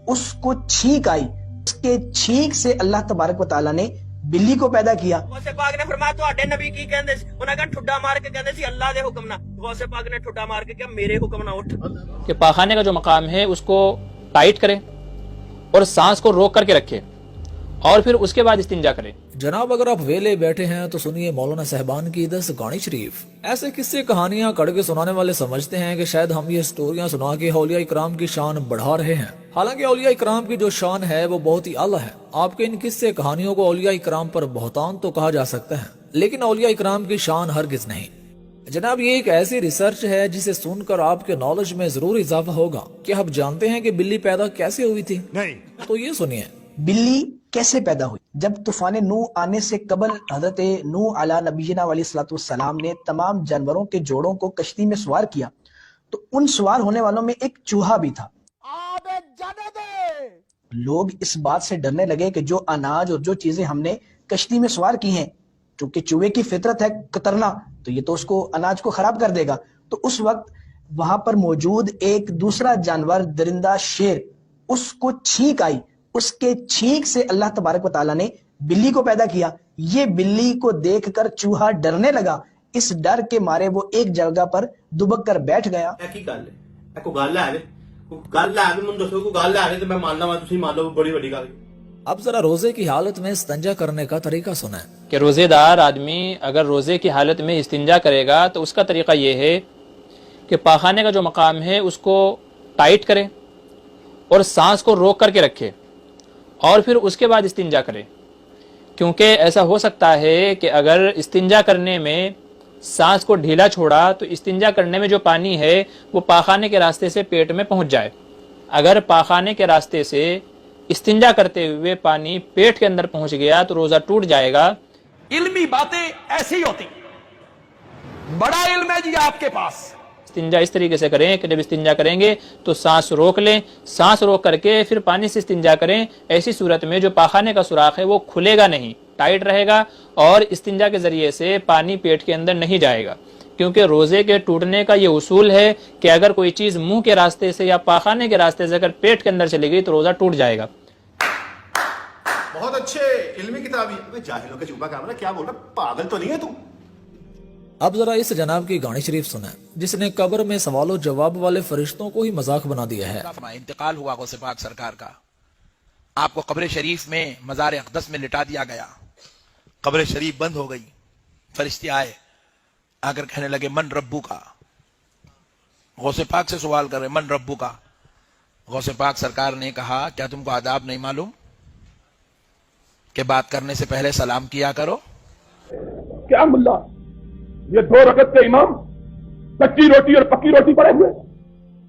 اس کو چھینک آئی، اس کے چھینک سے اللہ تبارک و تعالیٰ نے بلی کو پیدا کیا۔ غوث پاک نے فرمایا تواڈے نبی کی کہندے سی، انہاں کہا ٹھڈا مار کے کہندے سی اللہ دے حکم نہ، غوث پاک نے ٹھڈا مار کے کہا میرے حکم نہ اٹھ۔ کہ پاخانے کا جو مقام ہے اس کو ٹائٹ کرے اور سانس کو روک کر کے رکھے اور پھر اس کے بعد استنجا کرے۔ جناب اگر آپ ویلے بیٹھے ہیں تو سنیے مولانا صاحبان کی 10 گانی شریف۔ ایسے قصے کہانیاں کڑ کے سنانے والے سمجھتے ہیں کہ شاید ہم یہ سٹوریاں سنا کے اولیاء اکرام کی شان بڑھا رہے ہیں، حالانکہ اولیاء اکرام کی جو شان ہے وہ بہت ہی اعلیٰ ہے۔ آپ کے ان قصے کہانیوں کو اولیاء اکرام پر بہتان تو کہا جا سکتا ہے، لیکن اولیاء اکرام کی شان ہرگز نہیں۔ جناب یہ ایک ایسی ریسرچ ہے جسے سن کر آپ کے نالج میں ضرور اضافہ ہوگا۔ کیا آپ جانتے ہیں کہ بلی پیدا کیسے ہوئی تھی؟ نہیں تو یہ سنیے۔ بلی کیسے پیدا ہوئی؟ جب طوفان نوح آنے سے قبل حضرت نوح علیہ نبینا علیہ الصلوۃ والسلام نے تمام جانوروں کے جوڑوں کو کشتی میں سوار کیا تو ان سوار ہونے والوں میں ایک چوہا بھی تھا۔ لوگ اس بات سے ڈرنے لگے کہ جو اناج اور جو چیزیں ہم نے کشتی میں سوار کی ہیں، چونکہ چوہے کی فطرت ہے کترنا، تو یہ تو اس کو اناج کو خراب کر دے گا۔ تو اس وقت وہاں پر موجود ایک دوسرا جانور درندہ شیر، اس کو چھینک آئی، اس کے چھینک سے اللہ تبارک و تعالیٰ نے بلی کو پیدا کیا۔ یہ بلی کو دیکھ کر چوہا ڈرنے لگا، اس ڈر کے مارے وہ ایک جگہ پر دبک کر بیٹھ گیا۔ اب ذرا روزے کی حالت میں استنجا کرنے کا طریقہ سنیں۔ کہ روزے دار آدمی اگر روزے کی حالت میں استنجا کرے گا تو اس کا طریقہ یہ ہے کہ پاخانے کا جو مقام ہے اس کو ٹائٹ کرے اور سانس کو روک کر کے رکھے اور پھر اس کے بعد استنجا کرے، کیونکہ ایسا ہو سکتا ہے کہ اگر استنجا کرنے میں سانس کو ڈھیلا چھوڑا تو استنجا کرنے میں جو پانی ہے وہ پاخانے کے راستے سے پیٹ میں پہنچ جائے۔ اگر پاخانے کے راستے سے استنجا کرتے ہوئے پانی پیٹ کے اندر پہنچ گیا تو روزہ ٹوٹ جائے گا۔ علمی باتیں ایسی ہوتی، بڑا علم ہے جی آپ کے پاس۔ استنجا اس طریقے سے کریں کہ جب استنجا کریں گے تو سانس روک لیں، سانس روک کر کے پھر پانی سے استنجا کریں۔ ایسی صورت میں جو پاخانے کا سوراخ ہے وہ کھلے گا نہیں، ٹائٹ رہے گا اور استنجا کے ذریعے سے پانی پیٹ کے اندر نہیں جائے گا، کیونکہ روزے کے ٹوٹنے کا یہ اصول ہے کہ اگر کوئی چیز منہ کے راستے سے یا پاخانے کے راستے سے اگر پیٹ کے اندر چلی گئی تو روزہ ٹوٹ جائے گا۔ بہت اچھے علمی کتابی، جاہلوں کا چوبا کام، کیا بول رہا، پاگل تو نہیں ہے تو؟ اب ذرا اس جناب کی گانی شریف سنیں جس نے قبر میں سوال و جواب والے فرشتوں کو ہی مذاق بنا دیا ہے۔ انتقال ہوا غوث پاک سرکار کا، آپ کو قبر شریف میں مزار اقدس میں لٹا دیا گیا، قبر شریف بند ہو گئی، فرشتے آئے آ کر کہنے لگے من ربو کا، غوث پاک سے سوال کر رہے من ربو کا۔ غوث پاک سرکار نے کہا کیا تم کو آداب نہیں معلوم کہ بات کرنے سے پہلے سلام کیا کرو؟ کیا ملا یہ 2 رکعت کے امام کچی روٹی اور پکی روٹی پڑے ہوئے؟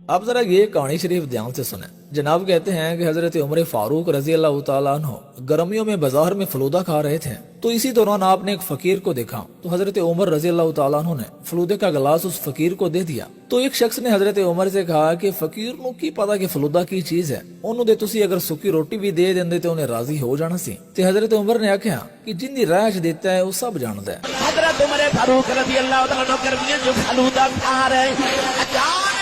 اب ذرا یہ کہانی شریف دھیان سے سنیں۔ جناب کہتے ہیں کہ حضرت عمر فاروق رضی اللہ تعالیٰ عنہ گرمیوں میں بازار میں فلودہ کھا رہے تھے تو اسی دوران آپ نے ایک فقیر کو دیکھا تو حضرت عمر رضی اللہ تعالیٰ عنہ نے فلودے کا گلاس اس فقیر کو دے دیا تو ایک شخص نے حضرت عمر سے کہا کہ فقیر نو کی پتا کہ فلودہ کی چیز ہے، انہوں دے تسی اگر سکی روٹی بھی دے دیندے تے انہیں راضی ہو جانا سی۔ تے حضرت عمر نے آکھیا کہ جن دی راہ دیتا ہے وہ سب جاندا ہے۔ حضرت عمر فاروق رضی اللہ تعالیٰ عنہ گرمیوں جو فلودہ کھا رہے اچانک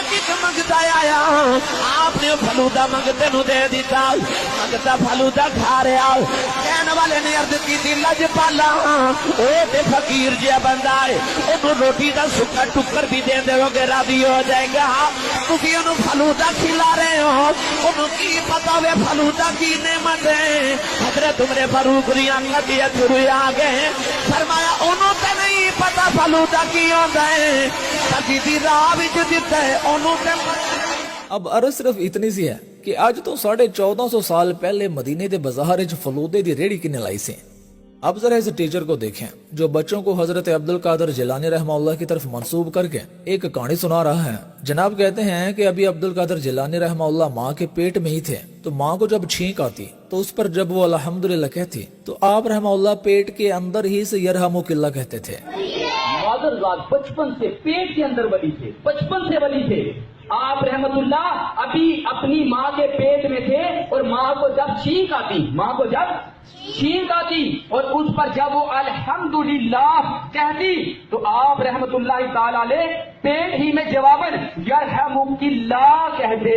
منگتا آیا، آپ نے فلودہ منگتے نو دے دیتا، منگتا فلودہ کھا رہا، کہنے والے نے عرض کی تھی لج پالا او تے فقیر جیا بندہ ہے، انہوں روٹی دا سکا ٹکر بھی دے دے گے راضی ہو جائے گا، کیونکہ انہوں فلودہ کھلا رہے ہو، انہوں کی پتا وے فلودہ کی نعمت ہے۔ حضرت عمر فاروق ریاں لگی اتھروی آگے فرمایا انہوں تے نہیں پتا فلودہ کی ہوتا ہے، تاکہ دی راہ وچ دیتا ہے انہوں تے۔ اب عرض صرف اتنی سی ہے کہ آج تو 1450 سال پہلے مدینے دے بازار وچ فلودے دی ریڑھی کنے لائی سی۔ اب ذرا اس ٹیچر کو دیکھیں جو بچوں کو حضرت عبد القادر جیلانی رحمہ اللہ کی طرف منسوب کر کے ایک کہانی سنا رہا ہے۔ جناب کہتے ہیں کہ ابھی عبد القادر جیلانی رحمہ اللہ ماں کے پیٹ میں ہی تھے تو ماں کو جب چھینک آتی تو اس پر جب وہ الحمدللہ کہتی تو آپ رحمہ اللہ پیٹ کے اندر ہی سے یرحمک اللہ کہتے تھے۔ بچپن سے پیٹ کے اندر ولی تھے، بچپن سے ولی تھے۔ آپ رحمت اللہ ابھی اپنی ماں کے پیٹ میں تھے اور ماں کو جب چھینک آتی اور اس پر جب وہ الحمدللہ کہتی تو آپ رحمت اللہ تعالی علیہ پیٹ ہی میں جواباً یرحمک اللہ کہتے۔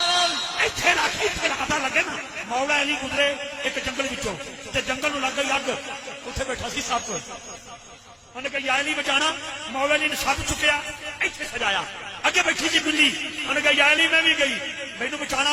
ਇੱਥੇ ਰੱਖ ਇੱਥੇ ਪਤਾ ਲੱਗੇ ਨਾ ਮੌਲਾ ਅਲੀ ਗੁਜ਼ਰੇ ਇੱਕ ਜੰਗਲ ਵਿੱਚੋਂ ਤੇ ਜੰਗਲ ਨੂੰ ਲੱਗ ਗਈ ਅੱਗ। ਉੱਥੇ ਬੈਠਾ ਸੀ ਸੱਪ। ਉਹਨੇ ਕਿਹਾ ਯਾ ਅਲੀ ਬਚਾਣਾ। ਮੌਲਾ ਅਲੀ ਨੇ ਸੱਪ ਚੁੱਕਿਆ ਇੱਥੇ ਸਜਾਇਆ। ਅੱਗੇ ਬੈਠੀ ਸੀ ਬਿੱਲੀ। ਉਹਨੇ ਕਿਹਾ ਯਾ ਅਲੀ ਮੈਂ ਵੀ ਗਈ ਮੈਨੂੰ ਬਚਾਣਾ।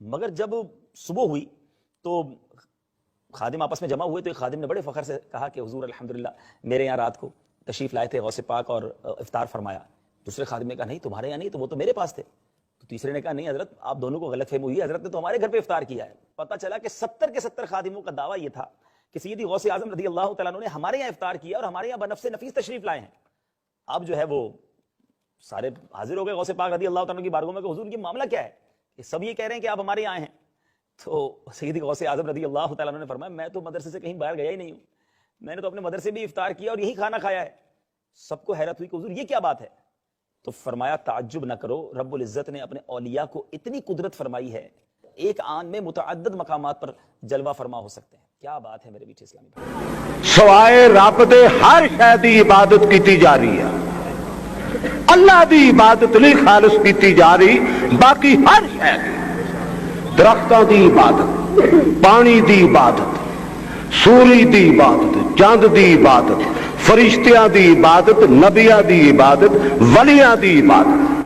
مگر جب صبح ہوئی تو خادم آپس میں جمع ہوئے تو ایک خادم نے بڑے فخر سے کہا کہ حضور الحمدللہ میرے یہاں رات کو تشریف لائے تھے غوث پاک اور افطار فرمایا. دوسرے خادم نے کہا نہیں تمہارے یہاں نہیں, تو وہ تو میرے پاس تھے. تو تیسرے نے کہا نہیں حضرت آپ دونوں کو غلط فہمی ہوئی, حضرت نے تو ہمارے گھر پہ افطار کیا ہے. پتہ چلا کہ 70 کے 70 خادموں کا دعویٰ یہ تھا کہ سیدی غوث اعظم رضی اللہ تعالیٰ عنہ نے ہمارے یہاں افطار کیا اور ہمارے یہاں بنفس نفیس تشریف لائے ہیں. اب جو ہے وہ سارے حاضر ہو گئے غوث پاک رضی اللہ تعالیٰ عنہ کی بارگاہ میں کہ حضور یہ معاملہ کیا ہے, کہ سب یہ کہہ رہے ہیں کہ آپ ہمارے یہاں آئے ہیں. تو سیدی غوث اعظم رضی اللہ تعالیٰ عنہ نے فرمایا میں تو مدرسے سے کہیں باہر گیا ہی نہیں ہوں, میں نے تو اپنے مدرسے بھی افطار کیا اور یہی کھانا کھایا ہے. سب کو حیرت ہوئی کہ حضور یہ کیا بات ہے. تو فرمایا تعجب نہ کرو, رب العزت نے اپنے اولیاء کو اتنی قدرت فرمائی ہے ایک آن میں متعدد مقامات پر جلوہ فرما ہو سکتے ہیں. کیا بات ہے میرے بیٹے اسلامی بھائی. سوائے رب دے ہر شے دی عبادت کیتی جا رہی ہے, اللہ دی عبادت نہیں خالص کیتی جا رہی, باقی ہر شے درختوں دی عبادت, پانی دی عبادت, سوری دی عبادت, چاند دی عبادت, فرشتیاں دی عبادت, نبیاں دی عبادت, ولیاں دی عبادت.